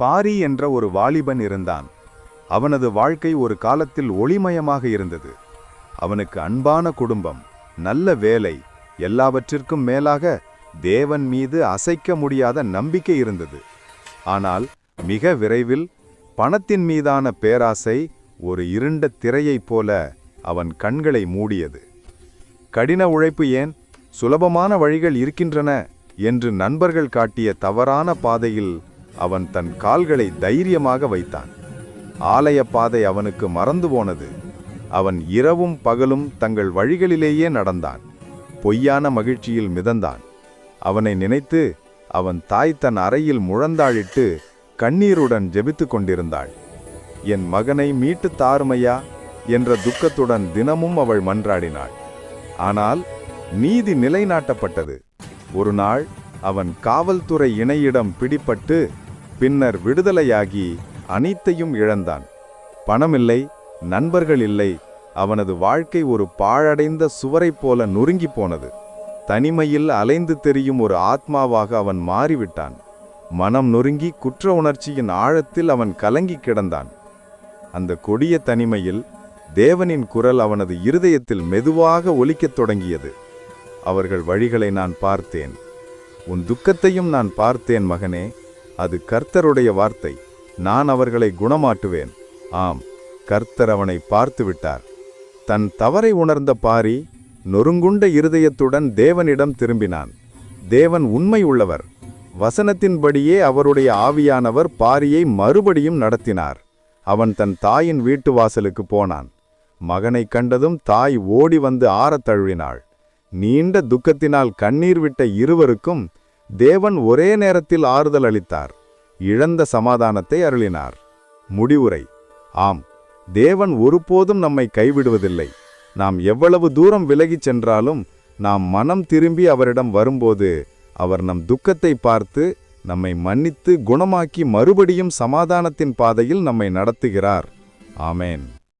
பாரி என்ற ஒரு வாலிபன் இருந்தான். அவனது வாழ்க்கை ஒரு காலத்தில் ஒளிமயமாக இருந்தது. அவனுக்கு அன்பான குடும்பம், நல்ல வேலை, எல்லாவற்றிற்கும் மேலாக தேவன் மீது அசைக்க முடியாத நம்பிக்கை இருந்தது. ஆனால் மிக விரைவில் பணத்தின் மீதான பேராசை ஒரு இருண்ட திரையைப் போல அவன் கண்களை மூடியது. கடின உழைப்பு ஏன், சுலபமான வழிகள் இருக்கின்றன என்று நண்பர்கள் காட்டிய தவறான பாதையில் அவன் தன் கால்களை தைரியமாக வைத்தான். ஆலய பாதை அவனுக்கு மறந்து போனது. அவன் இரவும் பகலும் தங்கள் வழிகளிலேயே நடந்தான். பொய்யான மகிழ்ச்சியில் மிதந்தான். அவனை நினைத்து அவன் தாய் தன் அறையில் முழந்தாழிட்டு கண்ணீருடன் ஜெபித்து கொண்டிருந்தாள். என் மகனை மீட்டு தாருமையா என்ற துக்கத்துடன் தினமும் அவள் மன்றாடினாள். ஆனால் நீதி நிலைநாட்டப்பட்டது. ஒரு நாள் அவன் காவல்துறை இணையிடம் பிடிபட்டு பின்னர் விடுதலையாகி அனைத்தையும் இழந்தான். பணமில்லை, நண்பர்கள் இல்லை. அவனது வாழ்க்கை ஒரு பாழடைந்த சுவரைப் போல நொறுங்கி போனது. தனிமையில் அலைந்து தெரியும் ஒரு ஆத்மாவாக அவன் மாறிவிட்டான். மனம் நொறுங்கி குற்ற உணர்ச்சியின் ஆழத்தில் அவன் கலங்கி கிடந்தான். அந்த கொடிய தனிமையில் தேவனின் குரல் அவனது இருதயத்தில் மெதுவாக ஒலிக்கத் தொடங்கியது. அவர்கள் வழிகளை நான் பார்த்தேன், உன் துக்கத்தையும் நான் பார்த்தேன் மகனே. அது கர்த்தருடைய வார்த்தை. நான் அவர்களை குணமாட்டுவேன். ஆம், கர்த்தர் அவனை பார்த்து விட்டார். தன் தவறை உணர்ந்த பாரி நொறுங்குண்ட இருதயத்துடன் தேவனிடம் திரும்பினான். தேவன் உண்மை உள்ளவர். வசனத்தின்படியே அவருடைய ஆவியானவர் பாரியை மறுபடியும் நடத்தினார். அவன் தன் தாயின் வீட்டு வாசலுக்கு போனான். மகனை கண்டதும் தாய் ஓடி வந்து ஆறத் தழுவினாள். நீண்ட துக்கத்தினால் கண்ணீர் விட்ட இருவருக்கும் தேவன் ஒரே நேரத்தில் ஆறுதல் அளித்தார். இழந்த சமாதானத்தை அருளினார். முடிவுரை: ஆம், தேவன் ஒருபோதும் நம்மை கைவிடுவதில்லை. நாம் எவ்வளவு தூரம் விலகிச் சென்றாலும் நாம் மனம் திரும்பி அவரிடம் வரும்போது அவர் நம் துக்கத்தை பார்த்து நம்மை மன்னித்து குணமாக்கி மறுபடியும் சமாதானத்தின் பாதையில் நம்மை நடத்துகிறார். ஆமேன்.